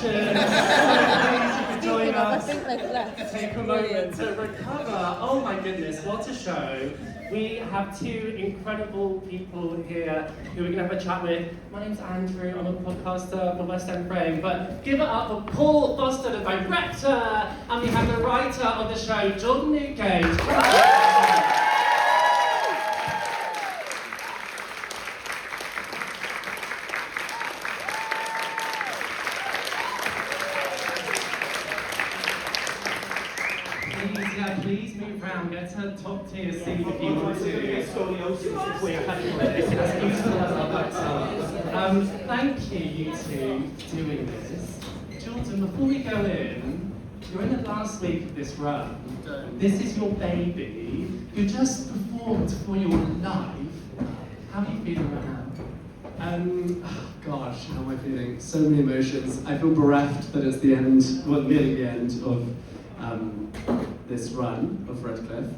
introduction. So pleased you could join us. REDCLIFFE. Take a moment to recover. Oh my goodness, what a show. We have two incredible people here who we're going to have a chat with. My name's Andrew, I'm a podcaster for West End Frame, but give it up for Paul Foster, the director, and we have the writer of the show, Jordan Newgate. Please move round, get to top tier seat if you want to. Thank you two, for doing this. Jordan, before we go in, you're in the last week of this run. This is your baby. You just performed for your life. How are you feeling right now? Gosh, how am I feeling? So many emotions. I feel bereft that it's the end, well, nearly the end of this run of REDCLIFFE.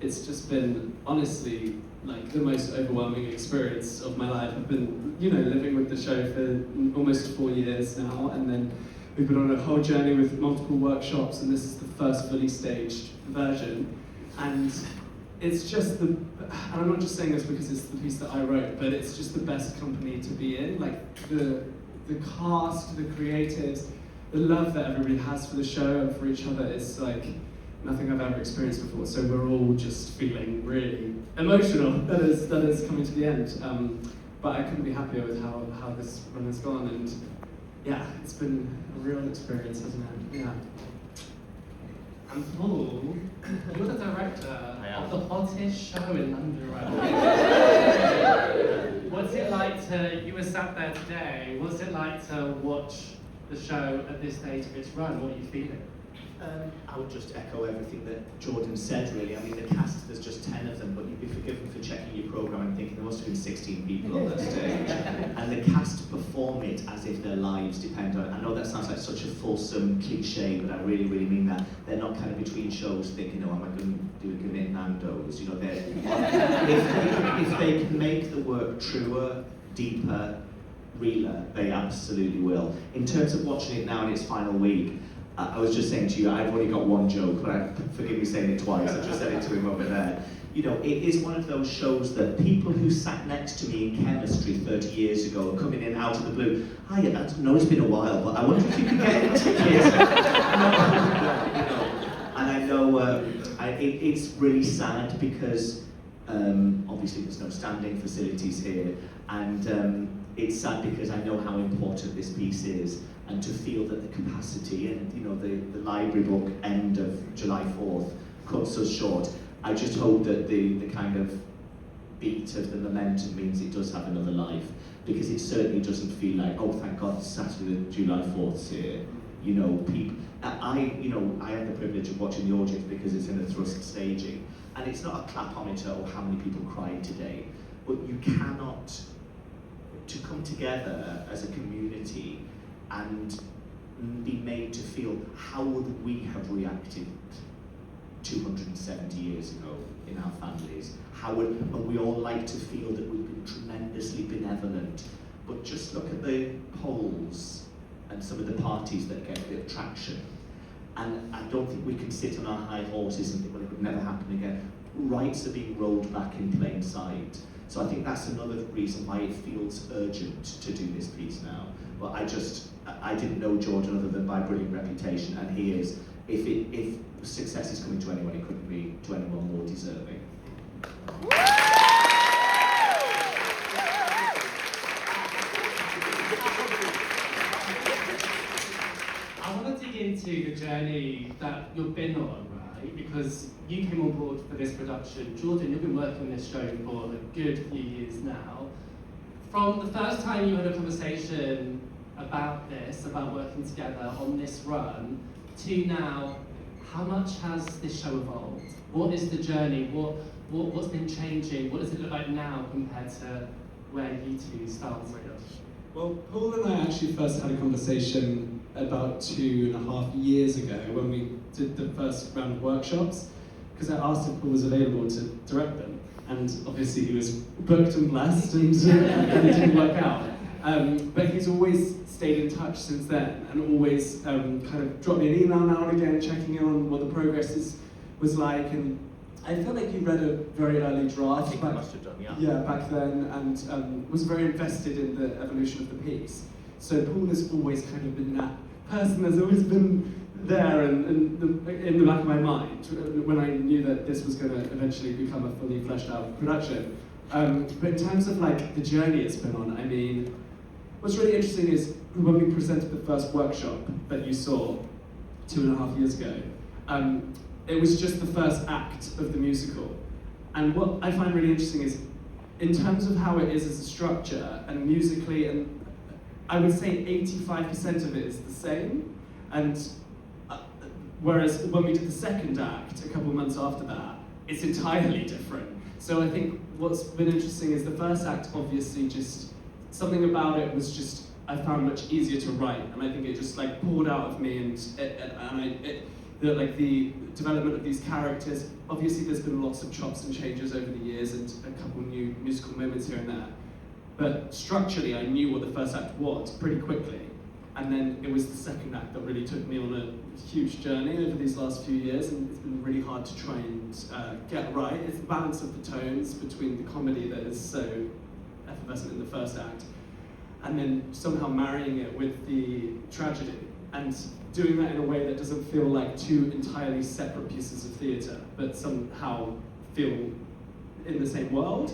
It's just been, honestly, like the most overwhelming experience of my life. I've been, living with the show for almost 4 years now, and then we've been on a whole journey with multiple workshops, and this is the first fully staged version. And it's just and I'm not just saying this because it's the piece that I wrote, but it's just the best company to be in. Like the cast, the creatives, the love that everybody has for the show and for each other is like nothing I've ever experienced before. So we're all just feeling really emotional that is coming to the end. But I couldn't be happier with how this run has gone, and yeah, it's been a real experience, hasn't it? Yeah. And Paul, you're the director of the hottest show in London right now. What's it like you were sat there today, what's it like to watch the show at this stage of its run? What are you feeling? I would just echo everything that Jordan said, really. I mean, the cast, there's just 10 of them, but you'd be forgiven for checking your programme and thinking there must have been 16 people on that stage. And the cast perform it as if their lives depend on it. I know that sounds like such a fulsome cliche, but I really, really mean that. They're not kind of between shows thinking, am I going to do a Gimmick Nando's? If they can make the work truer, deeper, realer, they absolutely will. In terms of watching it now in its final week, I was just saying to you, I've only got one joke, but forgive me saying it twice, I just said it to him over there. It is one of those shows that people who sat next to me in chemistry 30 years ago are coming in out of the blue. Hi, I know it's been a while, but I wonder if you could get a ticket. And I know it's really sad because obviously there's no standing facilities here, and it's sad because I know how important this piece is, and to feel that the capacity and the library book end of July 4th cuts us short. I just hope that the kind of beat of the momentum means it does have another life, because it certainly doesn't feel like, oh, thank God Saturday the July 4th's here. People. I have the privilege of watching the audience because it's in a thrust staging, and it's not a clapometer or how many people cried today, but you cannot. To come together as a community and be made to feel how would we have reacted 270 years ago in our families? And we all like to feel that we've been tremendously benevolent, but just look at the polls and some of the parties that get a bit of traction. And I don't think we can sit on our high horses and think, well, it would never happen again. Rights are being rolled back in plain sight. So I think that's another reason why it feels urgent to do this piece now. But I didn't know Jordan other than by brilliant reputation, and he is. If success is coming to anyone, it couldn't be to anyone more deserving. I want to dig into the journey that you've been on, right? Because you came on board for this production. Jordan, you've been working on this show for a good few years now. From the first time you had a conversation about this, about working together on this run, to now, how much has this show evolved? What is the journey? What's been changing? What does it look like now compared to where you two started? Well, Paul and I actually first had a conversation about 2.5 years ago when we did the first round of workshops, because I asked if Paul was available to direct them, and obviously he was booked and blessed, and it didn't work out. But he's always stayed in touch since then, and always kind of dropped me an email now and again, checking in on what the progress was like. And I feel like you read a very early draft. I think I must have done, yeah. Yeah, back then, and was very invested in the evolution of the piece. So Paul has always kind of been that person that's always been there and in the back of my mind when I knew that this was going to eventually become a fully fleshed out production. But in terms of like the journey it's been on, I mean, what's really interesting is when we presented the first workshop that you saw 2.5 years ago, it was just the first act of the musical. And what I find really interesting is, in terms of how it is as a structure and musically, and I would say 85% of it is the same. And whereas when we did the second act, a couple of months after that, it's entirely different. So I think what's been interesting is the first act, obviously, just something about it was just, I found much easier to write, and I think it just like poured out of me, and the development of these characters. Obviously, there's been lots of chops and changes over the years, and a couple new musical moments here and there. But structurally, I knew what the first act was pretty quickly, and then it was the second act that really took me on a huge journey over these last few years, and it's been really hard to try and get right. It's the balance of the tones between the comedy that is so effervescent in the first act, and then somehow marrying it with the tragedy, and doing that in a way that doesn't feel like two entirely separate pieces of theatre, but somehow feel in the same world.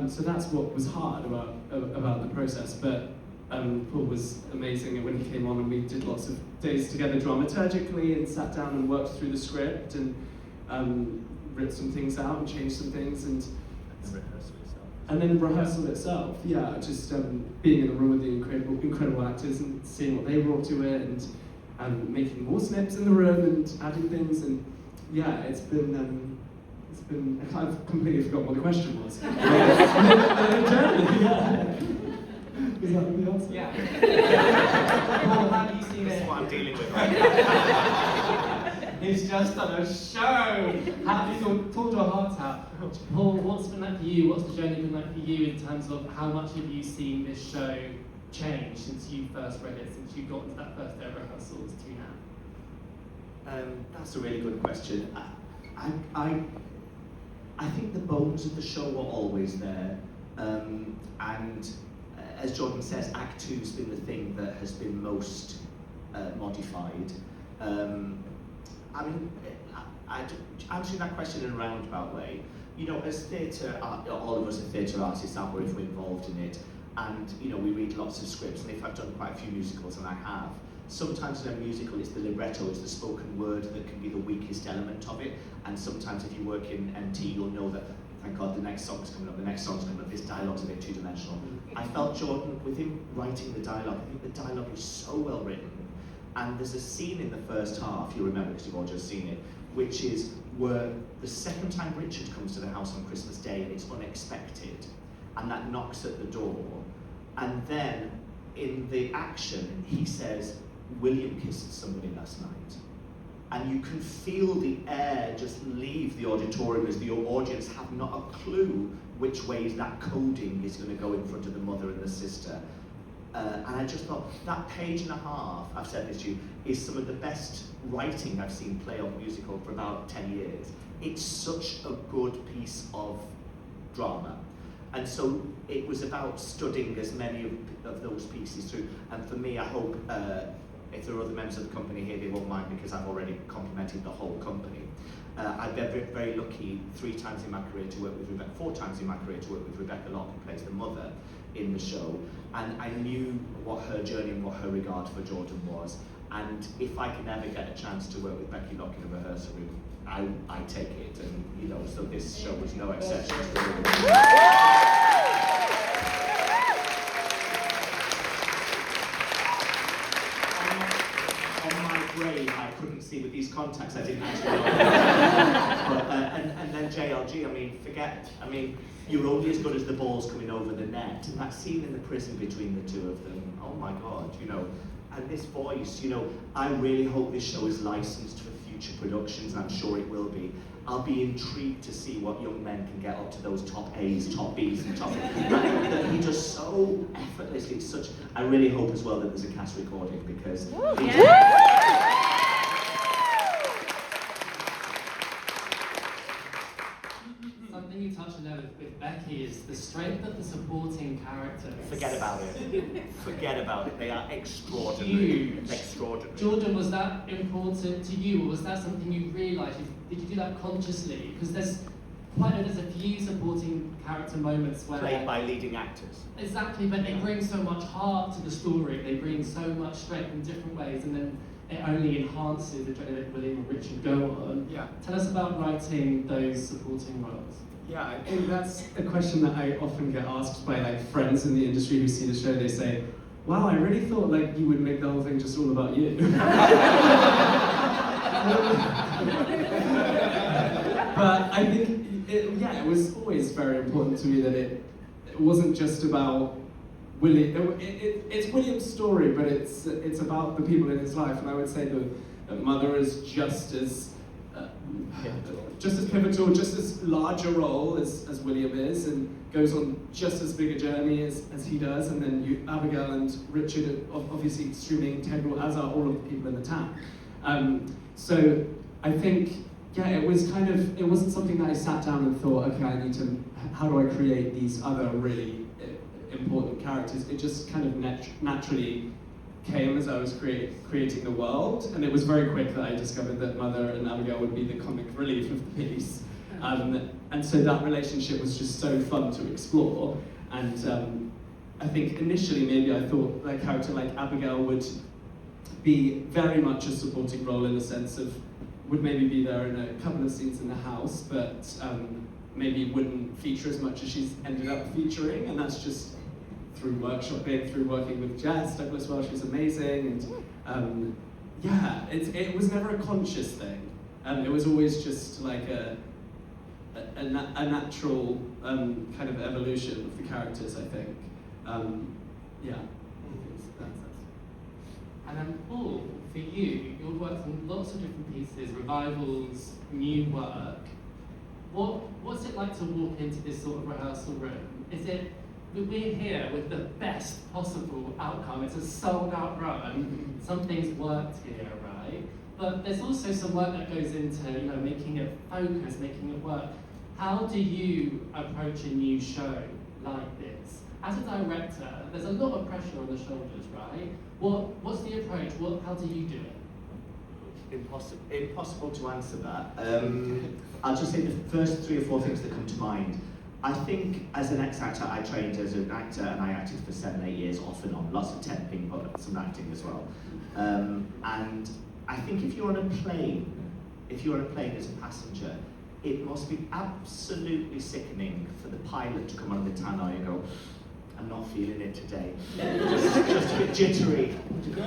So that's what was hard about the process. But Paul was amazing when he came on, and we did lots of days together dramaturgically, and sat down and worked through the script, and ripped some things out and changed some things, and then rehearsal itself. Yeah, just being in the room with the incredible actors and seeing what they brought to it, and making more snips in the room and adding things, and yeah, it's been I've completely forgotten what the question was. Yeah. Is that the answer? Yeah. Paul, how do you see This it? is what I'm dealing with. He's just done a show! How he's pulled your heart out. Paul, what's it been like for you? What's the journey been like for you in terms of how much have you seen this show change since you first read it, since you got into that first day of rehearsals to now? That's a really good question. I think the bones of the show were always there, and as Jordan says, Act 2's been the thing that has been most modified. I mean, answering that question in a roundabout way, you know, as theatre, all of us are theatre artists, aren't we, if we're involved in it, and you know, we read lots of scripts, and if I've done quite a few musicals, and I have, sometimes in a musical it's the libretto, it's the spoken word that can be the weakest element of it, and sometimes if you work in MT, you'll know that, thank God, the next song's coming up, this dialogue's a bit two-dimensional. I felt Jordan, with him writing the dialogue, I think the dialogue is so well written, and there's a scene in the first half, you'll remember because you've all just seen it, which is where the second time Richard comes to the house on Christmas Day and it's unexpected, and that knocks at the door, and then in the action he says, William kissed somebody last night. And you can feel the air just leave the auditorium as the audience have not a clue which way that coding is going to go in front of the mother and the sister. And I just thought, that page and a half, I've said this to you, is some of the best writing I've seen play on musical for about 10 years. It's such a good piece of drama. And so it was about studying as many of those pieces through. And for me, I hope, if there are other members of the company here, they won't mind because I've already complimented the whole company. I've been very, very lucky 3 times in my career to work with Rebecca, 4 times in my career to work with Rebecca Locke, who plays the mother in the show. And I knew what her journey and what her regard for Jordan was. And if I can ever get a chance to work with Becky Locke in a rehearsal room, I take it. And you know, so this show was no exception to the rule. I couldn't see with these contacts, I didn't actually know. But, and then JLG, I mean, you're only as good as the balls coming over the net. And that scene in the prison between the two of them, oh my God, you know. And this voice, you know, I really hope this show is licensed for future future productions, and I'm sure it will be. I'll be intrigued to see what young men can get up to those top A's, top B's, and top. That he does so effortlessly. It's such. I really hope as well that there's a cast recording because. Something you touched on there with Becky is the strength of the supporting characters. Forget about it. Forget about it. They are extraordinary. Huge. Extraordinary. Jordan, was that important to you, or was that something you realised? Did you do that consciously? Because there's a few supporting character moments where Played by leading actors. Exactly, but they bring so much heart to the story. They bring so much strength in different ways, and then it only enhances the journey that William and Richard go on. Yeah. Tell us about writing those supporting roles. Yeah, I think that's a question that I often get asked by like friends in the industry who see the show. They say, "Wow, I really thought like you would make the whole thing just all about you." But I think, it was always very important to me that it wasn't just about William. It's William's story, but it's about the people in his life, and I would say that Mother is just as pivotal, just as large a role as William is, and goes on just as big a journey as he does. And then Abigail and Richard are obviously extremely integral, as are all of the people in the town. So I think, it wasn't something that I sat down and thought, okay, how do I create these other really important characters? It just kind of naturally came as I was creating the world, and it was very quick that I discovered that Mother and Abigail would be the comic relief of the piece. And so that relationship was just so fun to explore. And I think initially maybe I thought a character like Abigail would be very much a supporting role in the sense of would maybe be there in a couple of scenes in the house, but maybe wouldn't feature as much as she's ended up featuring, and that's just through workshopping, through working with Jess Douglas Welsh, who's amazing, and it was never a conscious thing. It was always just like a natural kind of evolution of the characters, I think. And then Paul, for you, you've worked on lots of different pieces, revivals, new work. What's it like to walk into this sort of rehearsal room? We're here with the best possible outcome. It's a sold-out run. Something's worked here, right? But there's also some work that goes into, making it focus, making it work. How do you approach a new show like this? As a director, there's a lot of pressure on the shoulders, right? What's the approach? How do you do it? Impossible to answer that. I'll just say the first 3 or 4 things that come to mind. I think as an ex-actor, I trained as an actor and I acted for 7-8 years off and on, lots of temping, but some acting as well. And I think if you're on a plane as a passenger, it must be absolutely sickening for the pilot to come on the tannoy and go, I'm not feeling it today. just a bit jittery,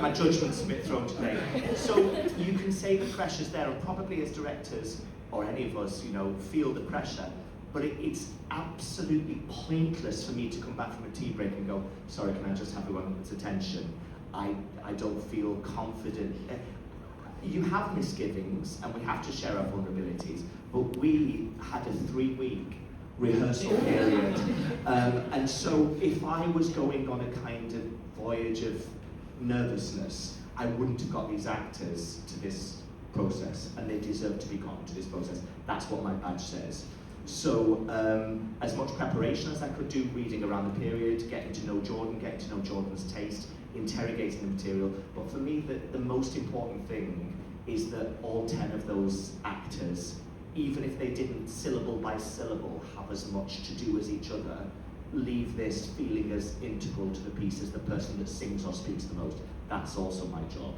my judgment's a bit thrown today. So you can say the pressure's there, and probably as directors, or any of us, feel the pressure, but it's absolutely pointless for me to come back from a tea break and go, sorry, can I just have everyone's attention? I don't feel confident. You have misgivings, and we have to share our vulnerabilities, but we had a 3-week rehearsal period. And so if I was going on a kind of voyage of nervousness, I wouldn't have got these actors to this process, and they deserve to be gotten to this process. That's what my badge says. So as much preparation as I could do, reading around the period, getting to know Jordan, getting to know Jordan's taste, interrogating the material. But for me, the most important thing is that all 10 of those actors, even if they didn't syllable by syllable have as much to do as each other, leave this feeling as integral to the piece as the person that sings or speaks the most. That's also my job.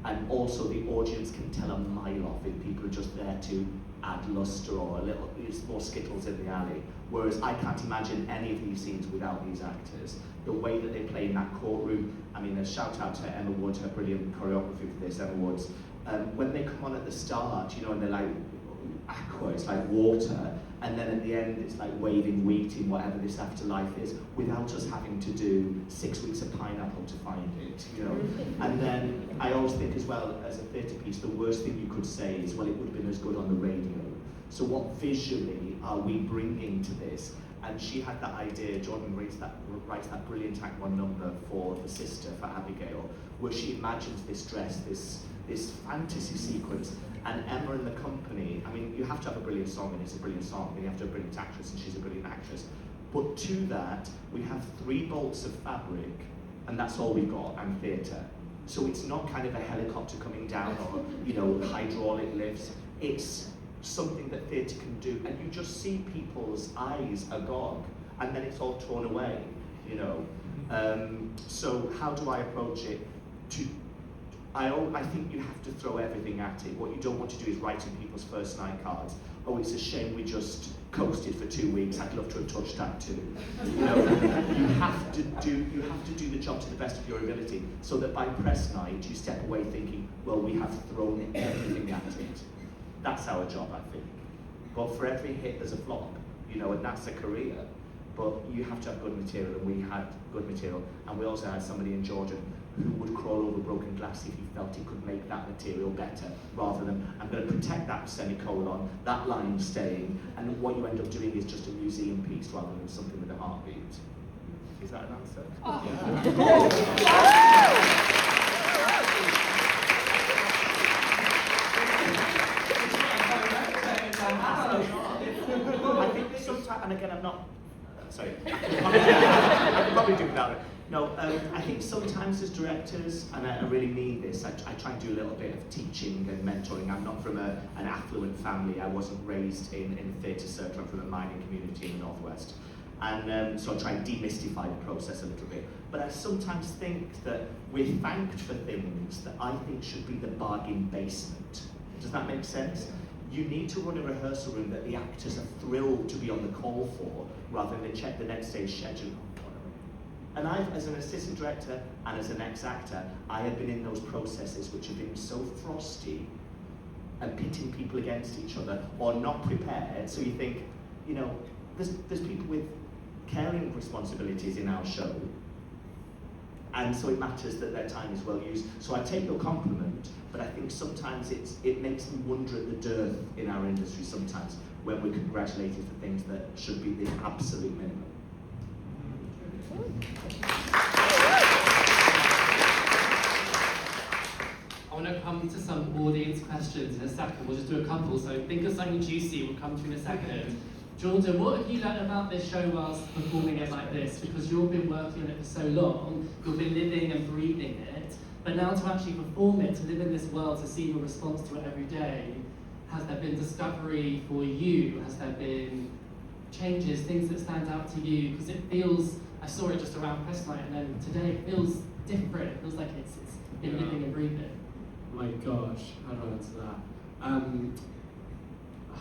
And also the audience can tell a mile off if people are just there to add luster or a little more skittles in the alley. Whereas I can't imagine any of these scenes without these actors. The way that they play in that courtroom, I mean, a shout out to Emma Wood, her brilliant choreography for this, Emma Woods. When they come on at the start, and they're like aqua, it's like water, and then at the end it's like waving wheat in whatever this afterlife is, without us having to do 6 weeks of pineapple to find it, you know. And then I always think as well, as a theatre piece, the worst thing you could say is, well, it would have been as good on the radio. So what visually are we bringing to this? And she had that idea, Jordan writes that brilliant Act 1 number for the sister, for Abigail, where she imagines this dress, this fantasy sequence, and Emma and the company, I mean, you have to have a brilliant song, and it's a brilliant song, and you have to have a brilliant actress, and she's a brilliant actress. But to that, we have 3 bolts of fabric, and that's all we've got, and theatre. So it's not kind of a helicopter coming down, or, you know, hydraulic lifts. It's something that theatre can do, and you just see people's eyes agog, and then it's all torn away, you know. So how do I approach it? I think you have to throw everything at it. What you don't want to do is write in people's first night cards, oh, it's a shame we just coasted for 2 weeks, I'd love to have touched that too. You know, you have to do the job to the best of your ability, so that by press night you step away thinking, well, we have thrown everything at it. That's our job, I think. But for every hit there's a flop, you know, and that's a career. But you have to have good material, and we had good material, and we also had somebody in Jordan who would crawl over broken glass if he felt he could make that material better, rather than, I'm going to protect that semicolon, that line staying, and what you end up doing is just a museum piece rather than something with a heartbeat. Is that an answer? Oh. I think sometimes, and again, I'm not, sorry, I could probably do without it. No, I think sometimes as directors, and I really mean this, I try and do a little bit of teaching and mentoring. I'm not from an affluent family. I wasn't raised in a theatre circle. I'm from a mining community in the Northwest. And so I try and demystify the process a little bit. But I sometimes think that we're thanked for things that I think should be the bargain basement. Does that make sense? You need to run a rehearsal room that the actors are thrilled to be on the call for, rather than check the next day's schedule. And as an assistant director and as an ex-actor, I have been in those processes which have been so frosty and pitting people against each other, or not prepared. So you think, you know, there's people with caring responsibilities in our show, and so it matters that their time is well used. So I take your compliment, but I think sometimes it makes me wonder at the dearth in our industry sometimes, when we're congratulated for things that should be the absolute minimum. I want to come to some audience questions in a second. We'll just do a couple, so think of something juicy, we'll come to in a second. Jordan, what have you learned about this show whilst performing it like this? Because you've been working on it for so long, you've been living and breathing it, but now to actually perform it, to live in this world, to see your response to it every day, has there been discovery for you? Has there been changes, things that stand out to you? Because it feels, I saw it just around press night, and then today it feels different. It feels like it's been living and breathing. My gosh, how do I answer that?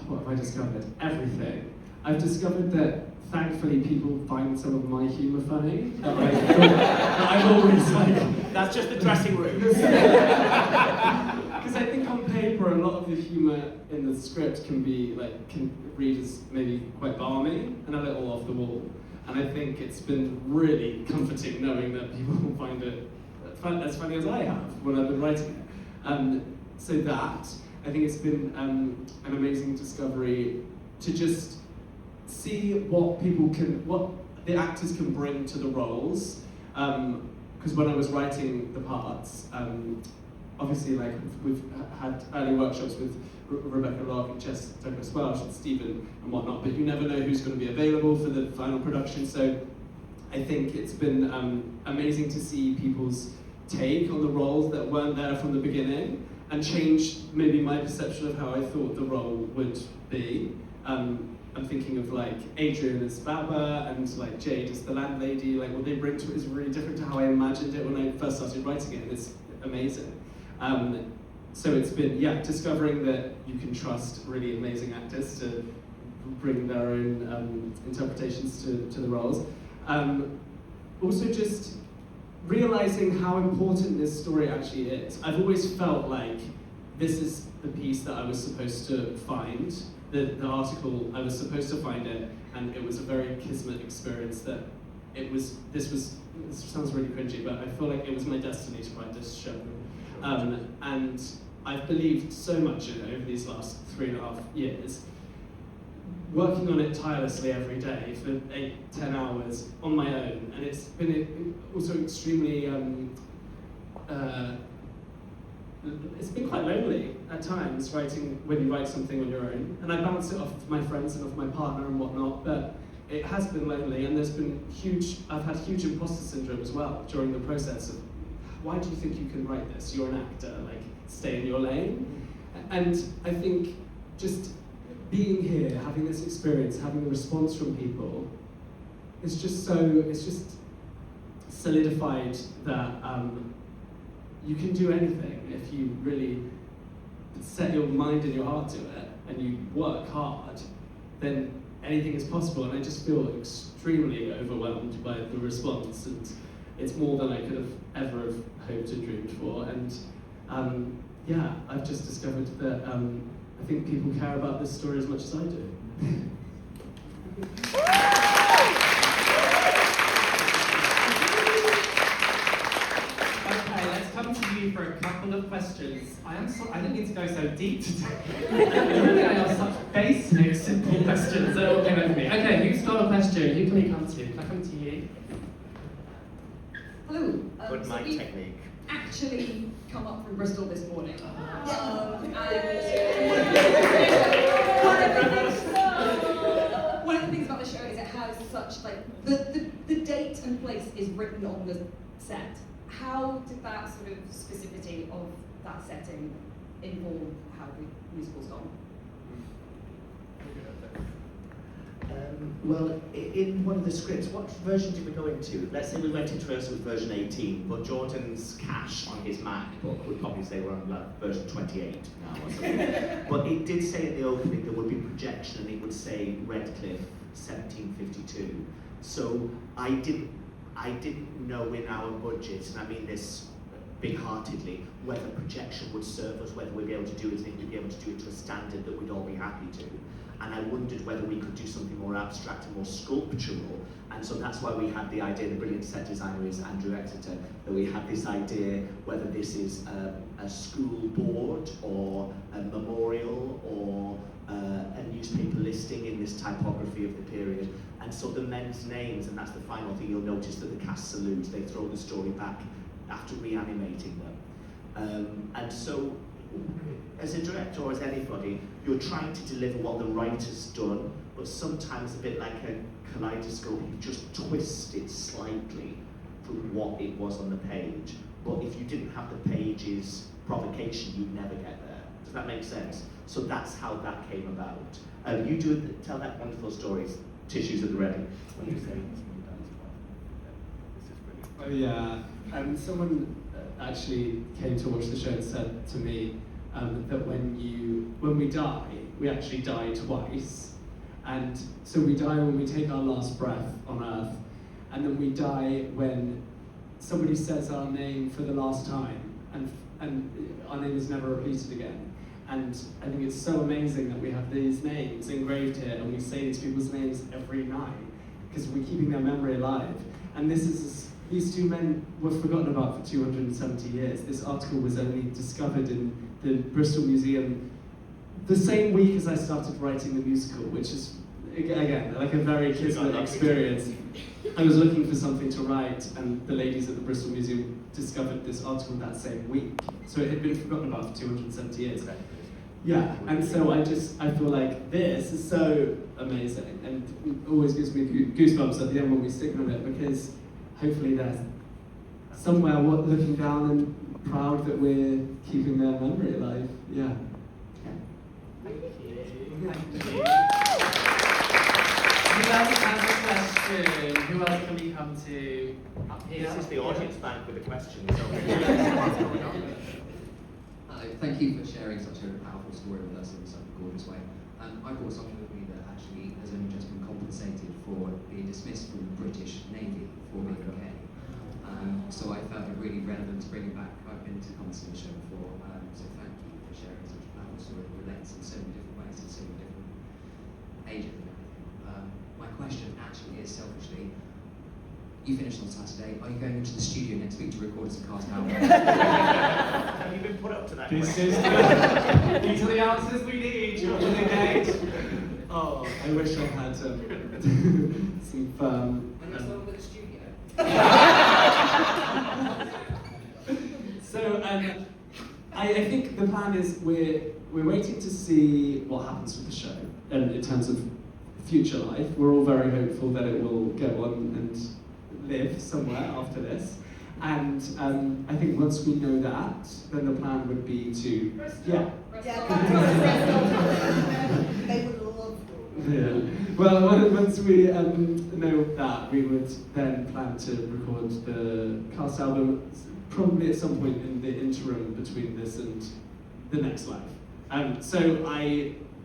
What have I discovered? Everything. I've discovered that thankfully people find some of my humour funny. That I'm always like... That's just the dressing room. Because I think on paper a lot of the humour in the script can read as maybe quite balmy and a little off the wall. And I think it's been really comforting knowing that people will find it as funny as I have when I've been writing it. So that, I think it's been an amazing discovery to just see what the actors can bring to the roles. Because when I was writing the parts, obviously like we've had early workshops with Rebecca Locke and Jess Douglas Welsh and Stephen and whatnot, but you never know who's going to be available for the final production. So I think it's been amazing to see people's take on the roles that weren't there from the beginning and change maybe my perception of how I thought the role would be. I'm thinking of like Adrian as Baba and like Jade as the landlady. Like what they bring to it is really different to how I imagined it when I first started writing it, and it's amazing. So it's been, discovering that you can trust really amazing actors to bring their own interpretations to the roles. Also just realizing how important this story actually is. I've always felt like this is the piece that I was supposed to find, the article, I was supposed to find it, and it was a very kismet experience that this sounds really cringy, but I feel like it was my destiny to write this show. And I've believed so much in it over these last 3.5 years, working on it tirelessly every day for 8-10 hours on my own, and it's been also extremely, it's been quite lonely at times writing when you write something on your own, and I bounce it off of my friends and off my partner and whatnot, but it has been lonely, and I've had huge imposter syndrome as well during the process of, why do you think you can write this? You're an actor, like, stay in your lane. And I think just being here, having this experience, having a response from people, it's just solidified that you can do anything if you really set your mind and your heart to it, and you work hard, then anything is possible. And I just feel extremely overwhelmed by the response, and it's more than I could have ever have hoped or dreamed for. And yeah, I've just discovered that I think people care about this story as much as I do. Okay, let's come to you for a couple of questions. I didn't need to go so deep today. Normally I ask such basic, simple questions that all came over me. Okay, who's got a question? Who can we come to? Can I come to you? Hello. Good mic we've technique. actually come up from Bristol this morning. One of the things about the show is it has such, like, the date and place is written on the set. How did that sort of specificity of that setting inform how the musical's gone? Well, in one of the scripts, what version did we go into? Let's say we went into rehearsal with version 18, but Jordan's cache on his MacBook would probably say we're on like version 28 now or something. But it did say in the opening there would be projection, and it would say Redcliffe 1752. So I didn't know in our budget, and I mean this big-heartedly, whether projection would serve us, whether we'd be able to do it, and we'd be able to do it to a standard that we'd all be happy to. And I wondered whether we could do something more abstract and more sculptural. And so that's why we had the idea, the brilliant set designer is Andrew Exeter, that we had this idea whether this is a school board or a memorial or a newspaper listing in this typography of the period. And so the men's names, and that's the final thing you'll notice, that the cast salutes, they throw the story back after reanimating them. And so, as a director or as anybody, you're trying to deliver what the writer's done, but sometimes a bit like a kaleidoscope, you just twist it slightly from what it was on the page. But if you didn't have the page's provocation, you'd never get there. Does that make sense? So that's how that came about. You tell that wonderful story, Tissues at the Ready. What do you say? Oh yeah, someone actually came to watch the show and said to me that when we die, we actually die twice. And so we die when we take our last breath on Earth, and then we die when somebody says our name for the last time, and our name is never repeated again. And I think it's so amazing that we have these names engraved here, and we say these people's names every night, because we're keeping their memory alive. And these two men were forgotten about for 270 years. This article was only discovered in the Bristol Museum the same week as I started writing the musical, which is, again, like a very kismet experience. I was looking for something to write, and the ladies at the Bristol Museum discovered this article that same week. So it had been forgotten about for 270 years. Yeah, and so I feel like this is so amazing, and it always gives me goosebumps at the end when we stick on it, because hopefully there's somewhere looking down and proud that we're keeping their memory alive. Yeah. Thank you. Who else has a question? Who else can we come to up here? This is the audience bank with a question. Thank you for sharing such a powerful story with us in such a gorgeous way. I brought something with me that actually has only just been compensated for being dismissed from the British Navy for being gay. So I felt it really relevant to bring it back. I've been to Constellation before, so thank you for sharing such a powerful story that relates in so many different ways, in so many different actually is selfishly, you finished on Saturday, are you going into the studio next week to record some cast album? Have you been put up to that This question? is good. These are the answers we need. You're in the gate. Oh, I wish I had some firm. When that's all with the studio. So I think the plan is we're waiting to see what happens with the show, and in terms of future life, we're all very hopeful that it will go on and live somewhere after this. And I think once we know that, then the plan would be to Bristol. They would love Yeah. Well, once we know that, we would then plan to record the cast album probably at some point in the interim between this and the next life. So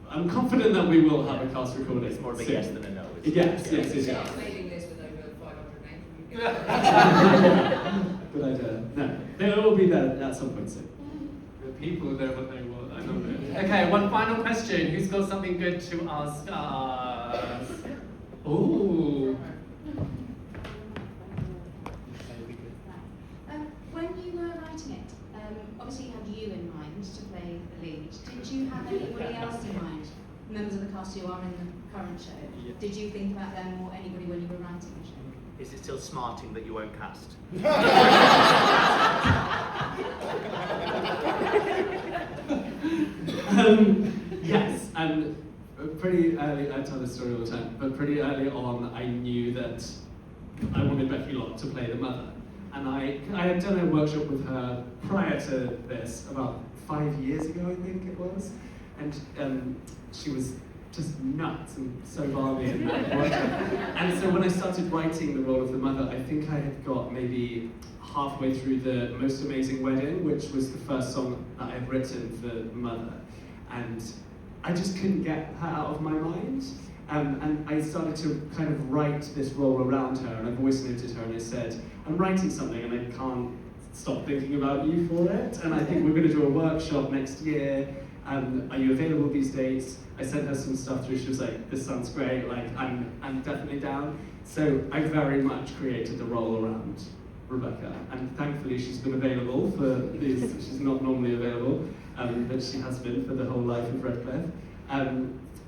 I'm confident that we will have a cast recording. It's more of a soon. yes than a no. isn't it? Yes. Yeah, mailing list with over 500 names. Good idea. No, they will be there at some point soon. The people know what they want. I love it. Okay, one final question. Who's got something good to ask us? Ooh. When you were writing it, obviously you had you in mind to play the lead. Did you have anybody else in mind? Members of the cast who are in the current show? Yeah. Did you think about them or anybody when you were writing the show? Is it still smarting that you won't cast? Yes, and pretty early, I tell this story all the time, but pretty early on I knew that I wanted Becky Locke to play the mother. And I had done a workshop with her prior to this, about 5 years ago I think it was, and she was just nuts and so balmy in that workshop. And so when I started writing the role of the mother, I think I had got maybe halfway through the Most Amazing Wedding, which was the first song that I'd written for Mother. And I just couldn't get her out of my mind. And I started to kind of write this role around her, and I voice noted her and I said, I'm writing something and I can't stop thinking about you for it. And I think we're going to do a workshop next year. Are you available these dates? I sent her some stuff through. She was like, this sounds great. Like, I'm definitely down. So I very much created the role around Rebecca. And thankfully she's been available for these. She's not normally available, but she has been for the whole life of Redcliffe.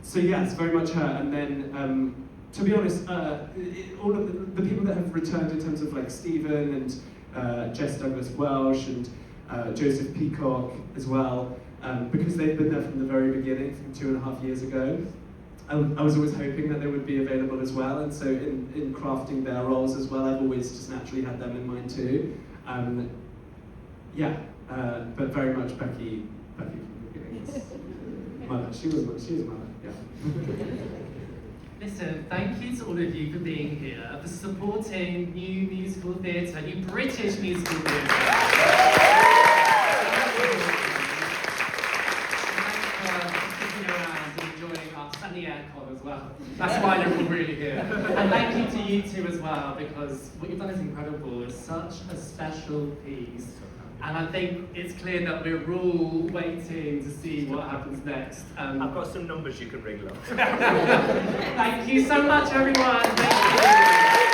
So yes, very much her. And then, to be honest, all of the people that have returned in terms of like Stephen and Jess Douglas Welsh and Joseph Peacock as well, because they've been there from the very beginning, from 2.5 years ago. I was always hoping that they would be available as well, and so in crafting their roles as well, I've always just naturally had them in mind too. But very much Becky from the beginning. Mother, she was mother, yeah. Listen, thank you to all of you for being here, for supporting new musical theatre, new British musical theatre. Thanks for sticking around and enjoying us and the aircon as well. That's why you're all really here. And thank you to you two as well, because what you've done is incredible. It's such a special piece. And I think it's clear that we're all waiting to see what happens next. I've got some numbers you can ring up. Thank you so much, everyone. Thank you.